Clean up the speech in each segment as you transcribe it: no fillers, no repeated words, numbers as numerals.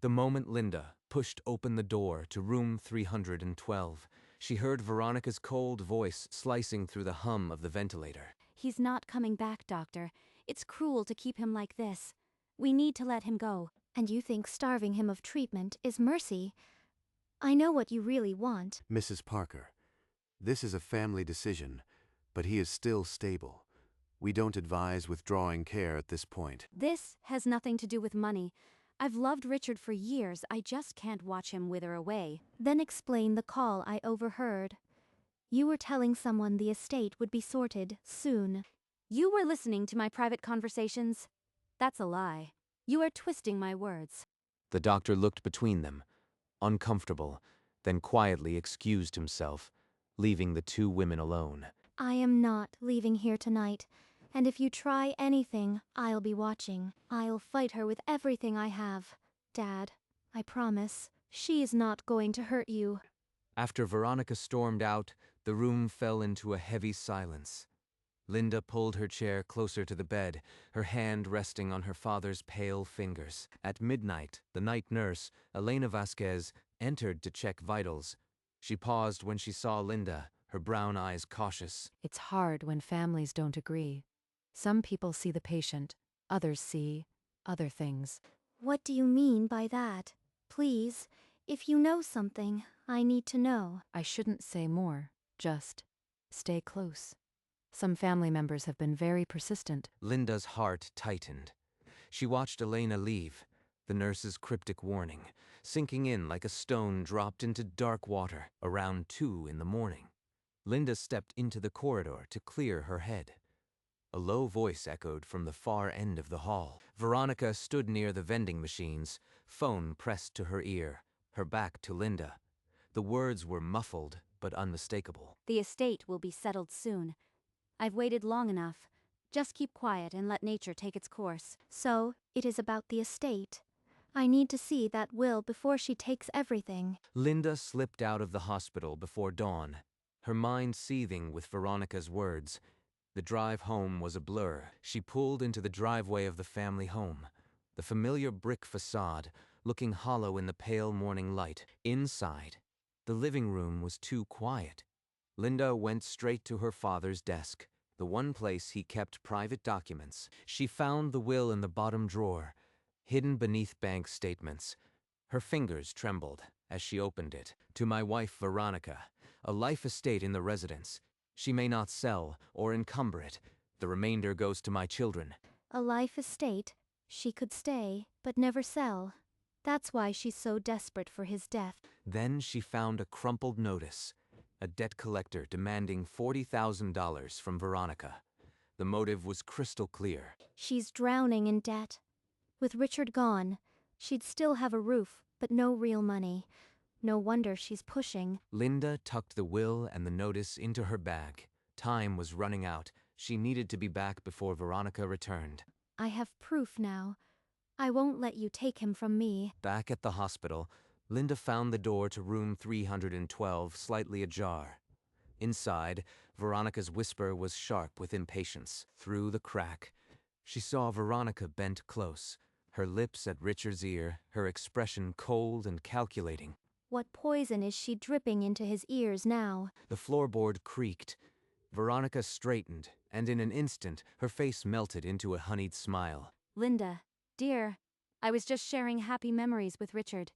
The moment Linda pushed open the door to room 312, she heard Veronica's cold voice slicing through the hum of the ventilator. He's not coming back, doctor. It's cruel to keep him like this. We need to let him go. And you think starving him of treatment is mercy? I know what you really want. Mrs. Parker, this is a family decision, but he is still stable. We don't advise withdrawing care at this point. This has nothing to do with money. I've loved Richard for years. I just can't watch him wither away. Then explain the call I overheard. You were telling someone the estate would be sorted soon. You were listening to my private conversations? That's a lie. You are twisting my words. The doctor looked between them, uncomfortable, then quietly excused himself, leaving the two women alone. I am not leaving here tonight, and if you try anything, I'll be watching. I'll fight her with everything I have. Dad, I promise, she's not going to hurt you. After Veronica stormed out, the room fell into a heavy silence. Linda pulled her chair closer to the bed, her hand resting on her father's pale fingers. At midnight, the night nurse, Elena Vasquez, entered to check vitals. She paused when she saw Linda, her brown eyes cautious. It's hard when families don't agree. Some people see the patient, others see other things. What do you mean by that? Please, if you know something, I need to know. I shouldn't say more, just stay close. Some family members have been very persistent. Linda's heart tightened. She watched Elena leave, the nurse's cryptic warning, sinking in like a stone dropped into dark water around 2 in the morning. Linda stepped into the corridor to clear her head. A low voice echoed from the far end of the hall. Veronica stood near the vending machines, phone pressed to her ear, her back to Linda. The words were muffled but unmistakable. The estate will be settled soon. I've waited long enough. Just keep quiet and let nature take its course. So, it is about the estate. I need to see that will before she takes everything. Linda slipped out of the hospital before dawn, her mind seething with Veronica's words. The drive home was a blur. She pulled into the driveway of the family home, the familiar brick facade looking hollow in the pale morning light. Inside, the living room was too quiet. Linda went straight to her father's desk, the one place he kept private documents. She found the will in the bottom drawer, hidden beneath bank statements. Her fingers trembled as she opened it. To my wife Veronica, a life estate in the residence. She may not sell or encumber it. The remainder goes to my children. A life estate. She could stay, but never sell. That's why she's so desperate for his death. Then she found a crumpled notice. A debt collector demanding $40,000 from Veronica. The motive was crystal clear. She's drowning in debt. With Richard gone, she'd still have a roof, but no real money. No wonder she's pushing. Linda tucked the will and the notice into her bag. Time was running out. She needed to be back before Veronica returned. I have proof now. I won't let you take him from me. Back at the hospital, Linda found the door to room 312 slightly ajar. Inside, Veronica's whisper was sharp with impatience. Through the crack, she saw Veronica bent close, her lips at Richard's ear, her expression cold and calculating. What poison is she dripping into his ears now? The floorboard creaked. Veronica straightened, and in an instant, her face melted into a honeyed smile. Linda, dear, I was just sharing happy memories with Richard.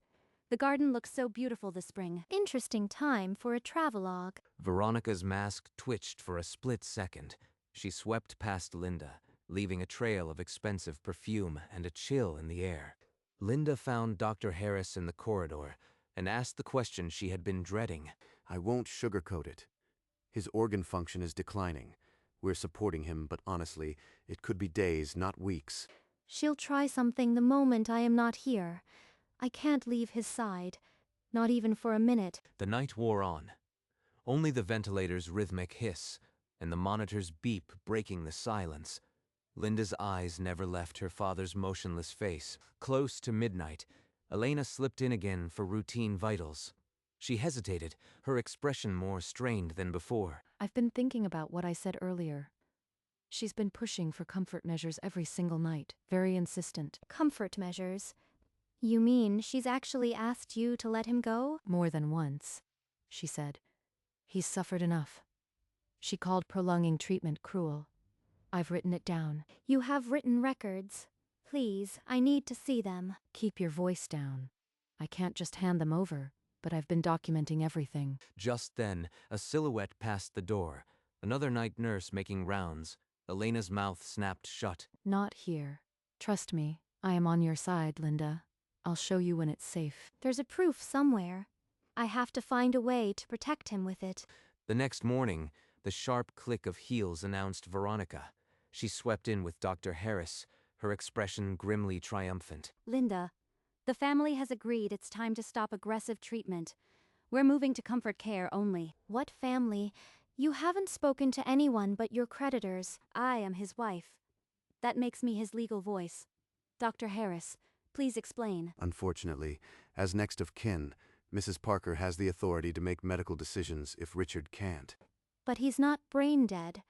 The garden looks so beautiful this spring. Interesting time for a travelogue. Veronica's mask twitched for a split second. She swept past Linda, leaving a trail of expensive perfume and a chill in the air. Linda found Dr. Harris in the corridor and asked the question she had been dreading. I won't sugarcoat it. His organ function is declining. We're supporting him, but honestly, it could be days, not weeks. She'll try something the moment I am not here. I can't leave his side, not even for a minute. The night wore on. Only the ventilator's rhythmic hiss and the monitor's beep breaking the silence. Linda's eyes never left her father's motionless face. Close to midnight, Elena slipped in again for routine vitals. She hesitated, her expression more strained than before. I've been thinking about what I said earlier. She's been pushing for comfort measures every single night, very insistent. Comfort measures? You mean she's actually asked you to let him go? More than once, she said. He's suffered enough. She called prolonging treatment cruel. I've written it down. You have written records. Please, I need to see them. Keep your voice down. I can't just hand them over, but I've been documenting everything. Just then, a silhouette passed the door. Another night nurse making rounds. Elena's mouth snapped shut. Not here. Trust me, I am on your side, Linda. I'll show you when it's safe. There's a proof somewhere. I have to find a way to protect him with it. The next morning, the sharp click of heels announced Veronica. She swept in with Dr. Harris, her expression grimly triumphant. Linda, the family has agreed it's time to stop aggressive treatment. We're moving to comfort care only. What family? You haven't spoken to anyone but your creditors. I am his wife. That makes me his legal voice. Dr. Harris, please explain. Unfortunately, as next of kin, Mrs. Parker has the authority to make medical decisions if Richard can't. But he's not brain dead.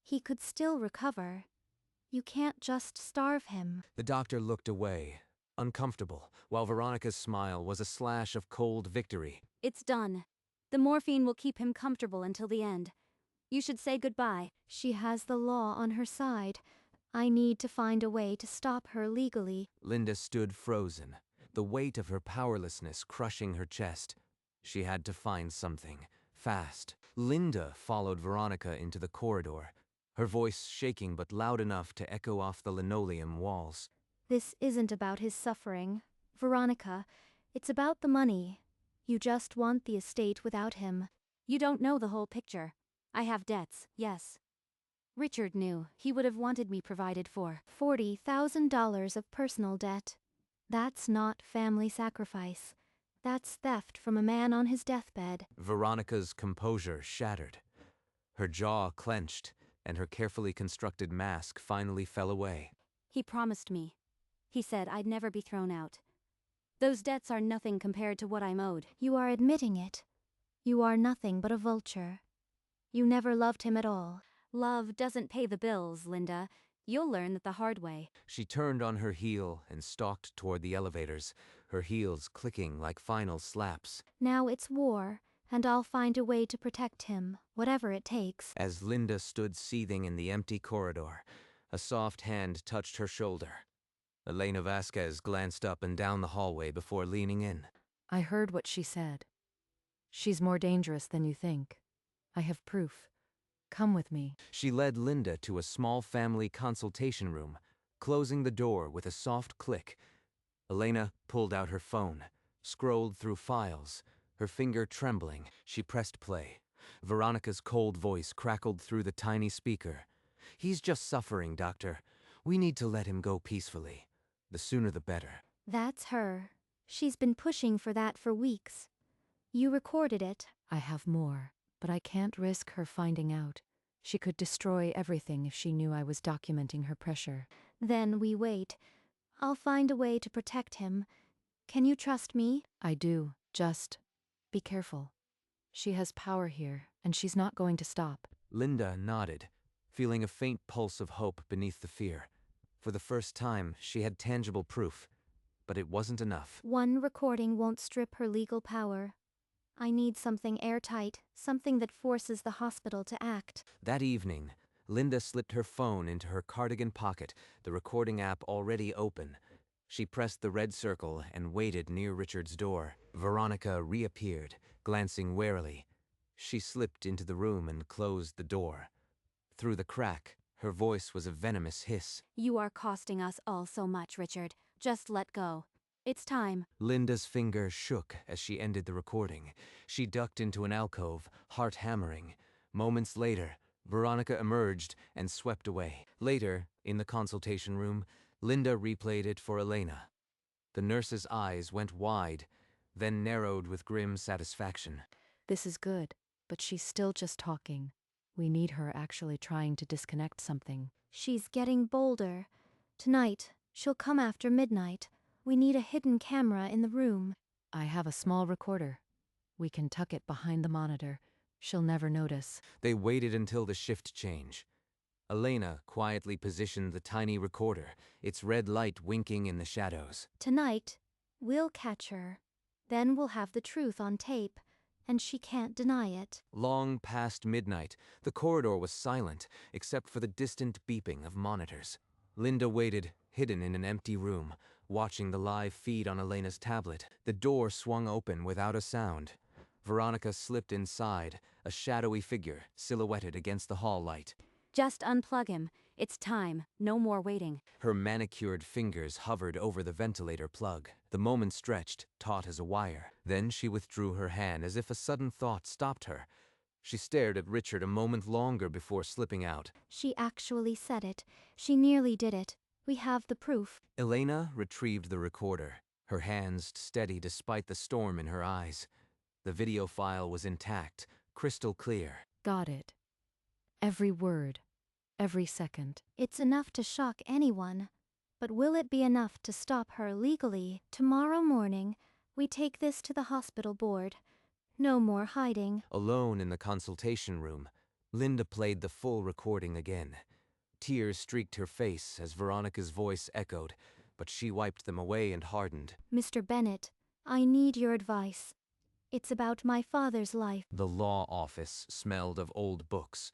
He could still recover. You can't just starve him. The doctor looked away, uncomfortable, while Veronica's smile was a slash of cold victory. It's done. The morphine will keep him comfortable until the end. You should say goodbye. She has the law on her side. I need to find a way to stop her legally. Linda stood frozen, the weight of her powerlessness crushing her chest. She had to find something, fast. Linda followed Veronica into the corridor, her voice shaking but loud enough to echo off the linoleum walls. This isn't about his suffering. Veronica, it's about the money. You just want the estate without him. You don't know the whole picture. I have debts, yes. Richard knew. He would have wanted me provided for. $40,000 of personal debt. That's not family sacrifice. That's theft from a man on his deathbed. Veronica's composure shattered. Her jaw clenched, and her carefully constructed mask finally fell away. He promised me. He said I'd never be thrown out. Those debts are nothing compared to what I'm owed. You are admitting it. You are nothing but a vulture. You never loved him at all. Love doesn't pay the bills, Linda. You'll learn that the hard way. She turned on her heel and stalked toward the elevators, her heels clicking like final slaps. Now it's war, and I'll find a way to protect him, whatever it takes. As Linda stood seething in the empty corridor, a soft hand touched her shoulder. Elena Vasquez glanced up and down the hallway before leaning in. I heard what she said. She's more dangerous than you think. I have proof. Come with me. She led Linda to a small family consultation room, closing the door with a soft click. Elena pulled out her phone, scrolled through files, her finger trembling. She pressed play. Veronica's cold voice crackled through the tiny speaker. "He's just suffering, doctor. We need to let him go peacefully. The sooner the better." That's her. She's been pushing for that for weeks. You recorded it. I have more, but I can't risk her finding out. She could destroy everything if she knew I was documenting her pressure. Then we wait. I'll find a way to protect him. Can you trust me? I do. Just be careful. She has power here, and she's not going to stop. Linda nodded, feeling a faint pulse of hope beneath the fear. For the first time, she had tangible proof, but it wasn't enough. One recording won't strip her legal power. I need something airtight, something that forces the hospital to act. That evening, Linda slipped her phone into her cardigan pocket, the recording app already open. She pressed the red circle and waited near Richard's door. Veronica reappeared, glancing warily. She slipped into the room and closed the door. Through the crack, her voice was a venomous hiss. You are costing us all so much, Richard. Just let go. It's time. Linda's finger shook as she ended the recording. She ducked into an alcove, heart hammering. Moments later, Veronica emerged and swept away. Later, in the consultation room, Linda replayed it for Elena. The nurse's eyes went wide, then narrowed with grim satisfaction. This is good, but she's still just talking. We need her actually trying to disconnect something. She's getting bolder. Tonight, she'll come after midnight. We need a hidden camera in the room. I have a small recorder. We can tuck it behind the monitor. She'll never notice. They waited until the shift change. Elena quietly positioned the tiny recorder, its red light winking in the shadows. Tonight, We'll catch her. Then we'll have the truth on tape, and she can't deny it. Long past midnight, the corridor was silent except for the distant beeping of monitors. Linda waited, hidden in an empty room, watching the live feed on Elena's tablet. The door swung open without a sound. Veronica slipped inside, a shadowy figure silhouetted against the hall light. Just unplug him. It's time. No more waiting. Her manicured fingers hovered over the ventilator plug. The moment stretched, taut as a wire. Then she withdrew her hand as if a sudden thought stopped her. She stared at Richard a moment longer before slipping out. She actually said it. She nearly did it. We have the proof. Elena retrieved the recorder, her hands steady despite the storm in her eyes. The video file was intact, crystal clear. Got it. Every word. Every second. It's enough to shock anyone. But will it be enough to stop her legally? Tomorrow morning, we take this to the hospital board. No more hiding. Alone in the consultation room, Linda played the full recording again. Tears streaked her face as Veronica's voice echoed, but she wiped them away and hardened. Mr. Bennett, I need your advice. It's about my father's life. The law office smelled of old books.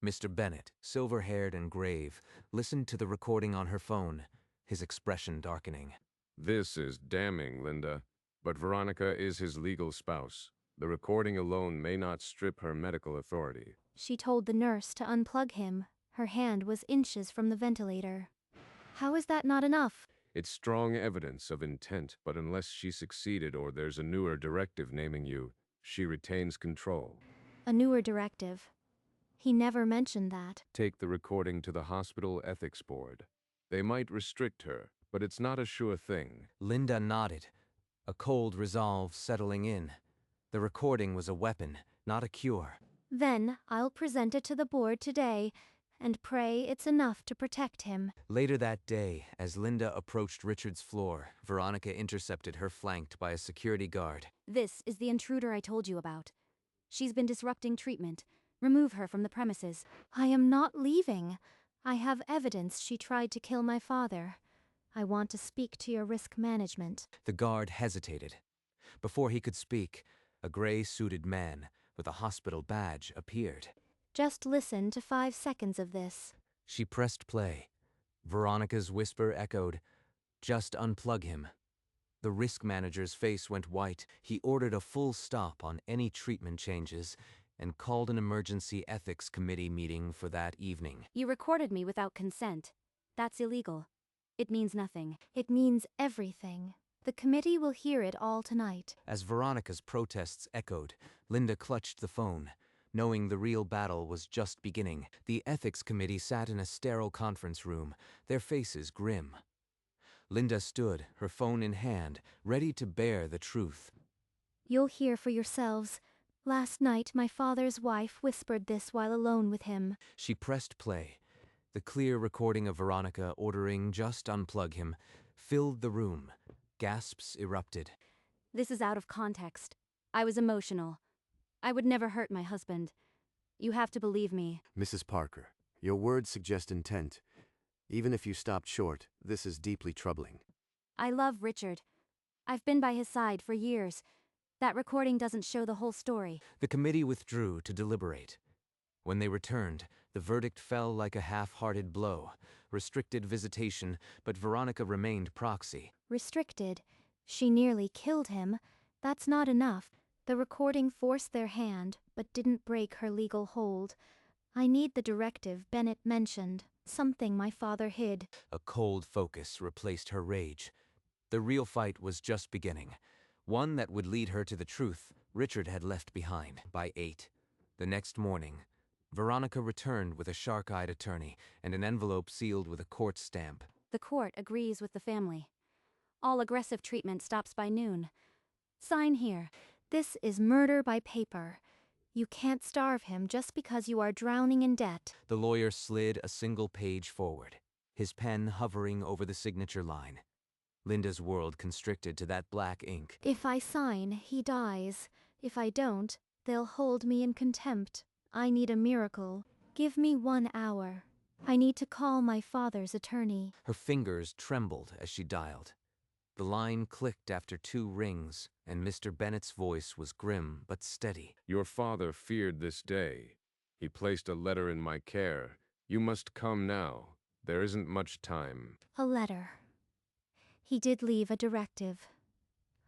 Mr. Bennett, silver-haired and grave, listened to the recording on her phone, his expression darkening. This is damning, Linda, but Veronica is his legal spouse. The recording alone may not strip her medical authority. She told the nurse to unplug him. Her hand was inches from the ventilator. How is that not enough? It's strong evidence of intent, but unless she succeeded or there's a newer directive naming you, she retains control. A newer directive. He never mentioned that. Take the recording to the hospital ethics board. They might restrict her, but it's not a sure thing. Linda nodded, a cold resolve settling in. The recording was a weapon, not a cure. Then I'll present it to the board today and pray it's enough to protect him. Later that day, as Linda approached Richard's floor, Veronica intercepted her flanked by a security guard. This is the intruder I told you about. She's been disrupting treatment. Remove her from the premises. I am not leaving. I have evidence she tried to kill my father. I want to speak to your risk management. The guard hesitated. Before he could speak, a gray-suited man with a hospital badge appeared. Just listen to 5 seconds of this. She pressed play. Veronica's whisper echoed, "Just unplug him." The risk manager's face went white. He ordered a full stop on any treatment changes and called an emergency ethics committee meeting for that evening. You recorded me without consent. That's illegal. It means nothing. It means everything. The committee will hear it all tonight. As Veronica's protests echoed, Linda clutched the phone. Knowing the real battle was just beginning, the ethics committee sat in a sterile conference room, their faces grim. Linda stood, her phone in hand, ready to bear the truth. You'll hear for yourselves. Last night, my father's wife whispered this while alone with him. She pressed play. The clear recording of Veronica ordering just unplug him filled the room. Gasps erupted. This is out of context. I was emotional. I would never hurt my husband. You have to believe me. Mrs. Parker, your words suggest intent. Even if you stopped short, this is deeply troubling. I love Richard. I've been by his side for years. That recording doesn't show the whole story. The committee withdrew to deliberate. When they returned, the verdict fell like a half-hearted blow. Restricted visitation, but Veronica remained proxy. Restricted. She nearly killed him. That's not enough. The recording forced their hand, but didn't break her legal hold. I need the directive Bennett mentioned, something my father hid. A cold focus replaced her rage. The real fight was just beginning. One that would lead her to the truth Richard had left behind. By 8, the next morning, Veronica returned with a shark-eyed attorney and an envelope sealed with a court stamp. The court agrees with the family. All aggressive treatment stops by noon. Sign here. This is murder by paper. You can't starve him just because you are drowning in debt. The lawyer slid a single page forward, his pen hovering over the signature line. Linda's world constricted to that black ink. If I sign, he dies. If I don't, they'll hold me in contempt. I need a miracle. Give me 1 hour. I need to call my father's attorney. Her fingers trembled as she dialed. The line clicked after 2 rings, and Mr. Bennet's voice was grim but steady. Your father feared this day. He placed a letter in my care. You must come now. There isn't much time. A letter. He did leave a directive.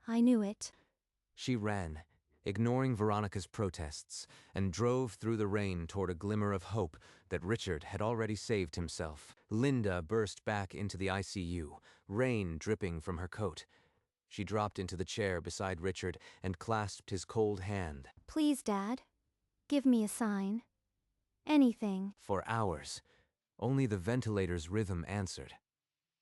I knew it. She ran, ignoring Veronica's protests, and drove through the rain toward a glimmer of hope that Richard had already saved himself. Linda burst back into the ICU, rain dripping from her coat. She dropped into the chair beside Richard and clasped his cold hand. Please, Dad. Give me a sign. Anything. For hours, only the ventilator's rhythm answered.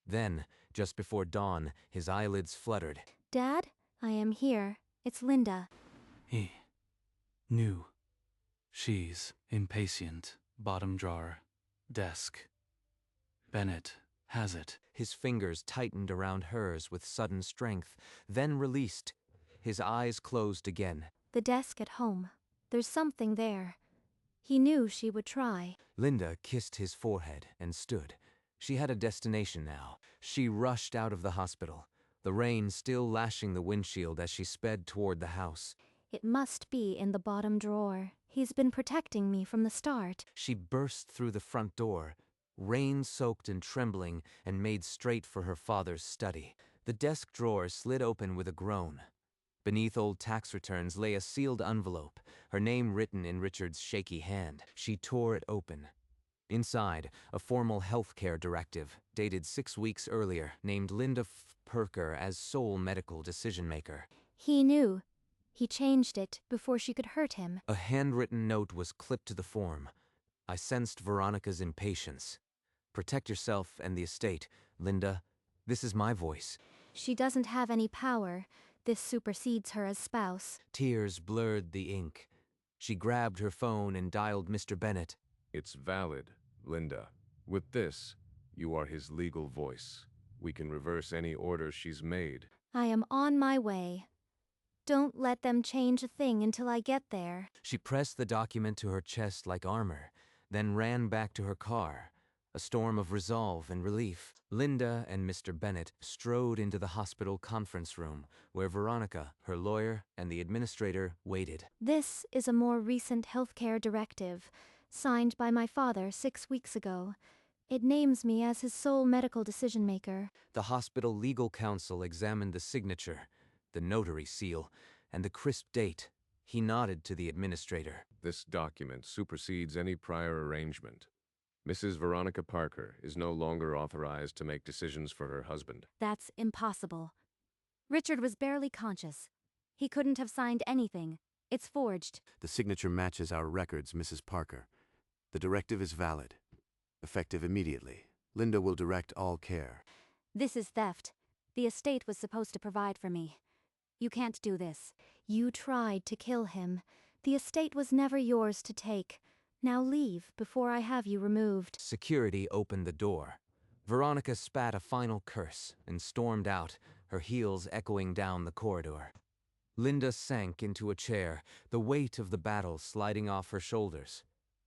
Then, just before dawn, his eyelids fluttered. Dad, I am here. It's Linda. He knew. She's impatient. Bottom drawer. Desk. Bennett has it. His fingers tightened around hers with sudden strength, then released. His eyes closed again. The desk at home. There's something there. He knew she would try. Linda kissed his forehead and stood. She had a destination now. She rushed out of the hospital, the rain still lashing the windshield as she sped toward the house. It must be in the bottom drawer. He's been protecting me from the start. She burst through the front door, rain-soaked and trembling, and made straight for her father's study. The desk drawer slid open with a groan. Beneath old tax returns lay a sealed envelope, her name written in Richard's shaky hand. She tore it open. Inside, a formal healthcare directive, dated 6 weeks earlier, named Linda Parker as sole medical decision-maker. He knew. He changed it before she could hurt him. A handwritten note was clipped to the form. I sensed Veronica's impatience. Protect yourself and the estate, Linda. This is my voice. She doesn't have any power. This supersedes her as spouse. Tears blurred the ink. She grabbed her phone and dialed Mr. Bennett. It's valid, Linda. With this, you are his legal voice. We can reverse any order she's made. I am on my way. Don't let them change a thing until I get there. She pressed the document to her chest like armor, then ran back to her car, a storm of resolve and relief. Linda and Mr. Bennett strode into the hospital conference room, where Veronica, her lawyer, and the administrator waited. This is a more recent healthcare directive, signed by my father 6 weeks ago. It names me as his sole medical decision-maker. The hospital legal counsel examined the signature, the notary seal, and the crisp date. He nodded to the administrator. This document supersedes any prior arrangement. Mrs. Veronica Parker is no longer authorized to make decisions for her husband. That's impossible. Richard was barely conscious. He couldn't have signed anything. It's forged. The signature matches our records, Mrs. Parker. The directive is valid. Effective immediately. Linda will direct all care. This is theft. The estate was supposed to provide for me. You can't do this. You tried to kill him. The estate was never yours to take. Now leave before I have you removed. Security opened the door. Veronica spat a final curse and stormed out, her heels echoing down the corridor. Linda sank into a chair, the weight of the battle sliding off her shoulders.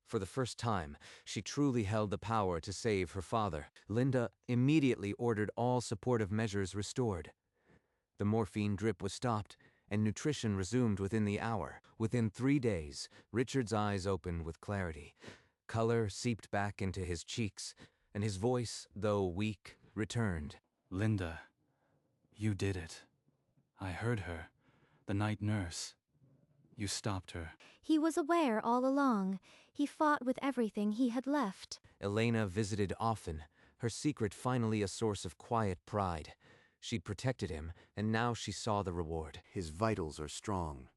For the first time, she truly held the power to save her father. Linda immediately ordered all supportive measures restored. The morphine drip was stopped, and nutrition resumed within the hour. Within 3 days, Richard's eyes opened with clarity. Color seeped back into his cheeks, and his voice, though weak, returned. Linda, you did it. I heard her. The night nurse. You stopped her. He was aware all along. He fought with everything he had left. Elena visited often, her secret finally a source of quiet pride. She'd protected him, and now she saw the reward. His vitals are strong.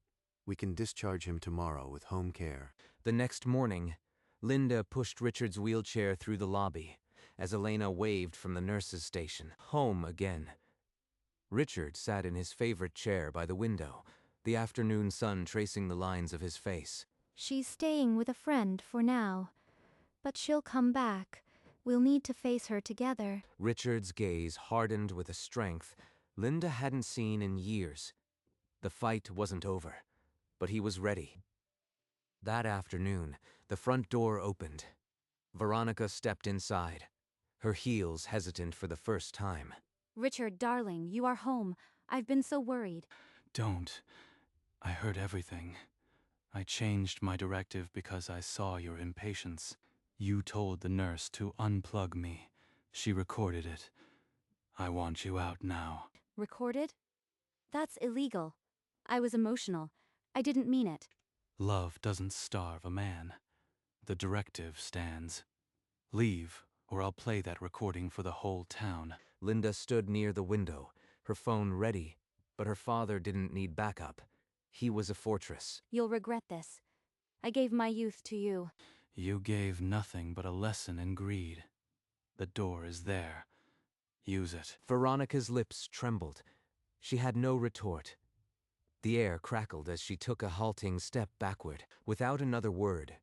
We can discharge him tomorrow with home care. The next morning, Linda pushed Richard's wheelchair through the lobby, as Elena waved from the nurse's station. Home again. Richard sat in his favorite chair by the window, the afternoon sun tracing the lines of his face. She's staying with a friend for now. But she'll come back. We'll need to face her together. Richard's gaze hardened with a strength Linda hadn't seen in years. The fight wasn't over, but he was ready. That afternoon, the front door opened. Veronica stepped inside, her heels hesitant for the first time. Richard, darling, you are home. I've been so worried. Don't. I heard everything. I changed my directive because I saw your impatience. You told the nurse to unplug me. She recorded it. I want you out now. Recorded? That's illegal. I was emotional. I didn't mean it. Love doesn't starve a man. The directive stands. Leave, or I'll play that recording for the whole town. Linda stood near the window, her phone ready, but her father didn't need backup. He was a fortress. You'll regret this. I gave my youth to you. You gave nothing but a lesson in greed. The door is there. Use it. Veronica's lips trembled. She had no retort. The air crackled as she took a halting step backward. Without another word,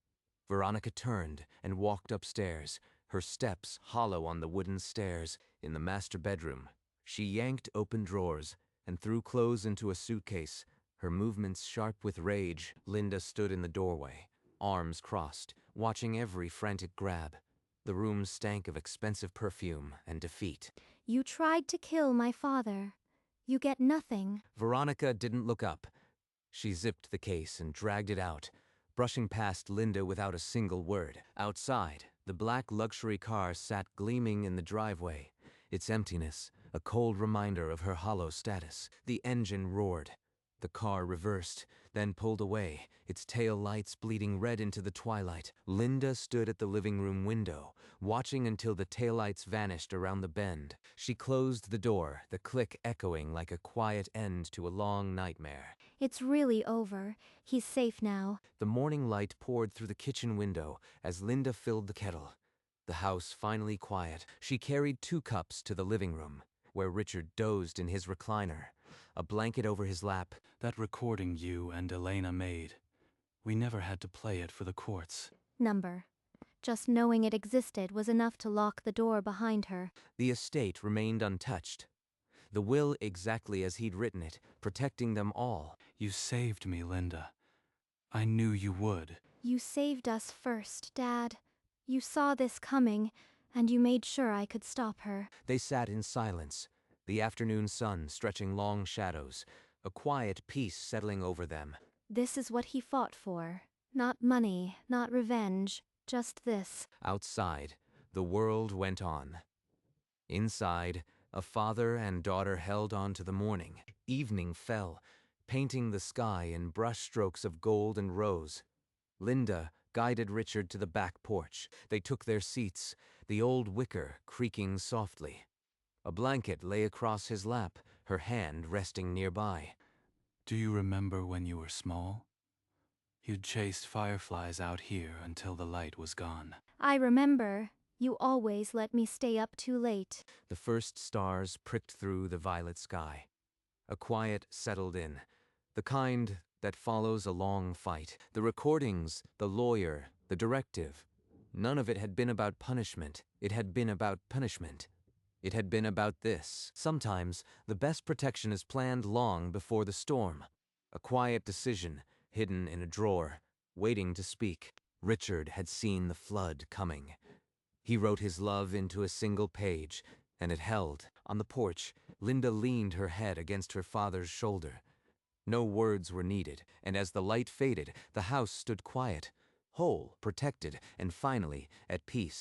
Veronica turned and walked upstairs, her steps hollow on the wooden stairs. In the master bedroom, she yanked open drawers and threw clothes into a suitcase, her movements sharp with rage. Linda stood in the doorway, arms crossed, watching every frantic grab. The room stank of expensive perfume and defeat. You tried to kill my father. You get nothing. Veronica didn't look up. She zipped the case and dragged it out, brushing past Linda without a single word. Outside, the black luxury car sat gleaming in the driveway, its emptiness a cold reminder of her hollow status. The engine roared. The car reversed, then pulled away, its tail lights bleeding red into the twilight. Linda stood at the living room window, watching until the taillights vanished around the bend. She closed the door, the click echoing like a quiet end to a long nightmare. It's really over. He's safe now. The morning light poured through the kitchen window as Linda filled the kettle. The house finally quiet. She carried 2 cups to the living room, where Richard dozed in his recliner, a blanket over his lap. That recording you and Elena made. We never had to play it for the courts. Number. Just knowing it existed was enough to lock the door behind her. The estate remained untouched. The will exactly as he'd written it, protecting them all. You saved me, Linda. I knew you would. You saved us first, Dad. You saw this coming, and you made sure I could stop her. They sat in silence, the afternoon sun stretching long shadows, a quiet peace settling over them. This is what he fought for. Not money, not revenge, just this. Outside, the world went on. Inside, a father and daughter held on to the morning. Evening fell, painting the sky in brushstrokes of gold and rose. Linda guided Richard to the back porch. They took their seats, the old wicker creaking softly. A blanket lay across his lap, her hand resting nearby. Do you remember when you were small? You'd chased fireflies out here until the light was gone. I remember. You always let me stay up too late. The first stars pricked through the violet sky. A quiet settled in, the kind that follows a long fight. The recordings, the lawyer, the directive. None of it had been about punishment. It had been about punishment. It had been about this. Sometimes, the best protection is planned long before the storm. A quiet decision, hidden in a drawer, waiting to speak. Richard had seen the flood coming. He wrote his love into a single page, and it held. On the porch, Linda leaned her head against her father's shoulder. No words were needed, and as the light faded, the house stood quiet, whole, protected, and finally at peace.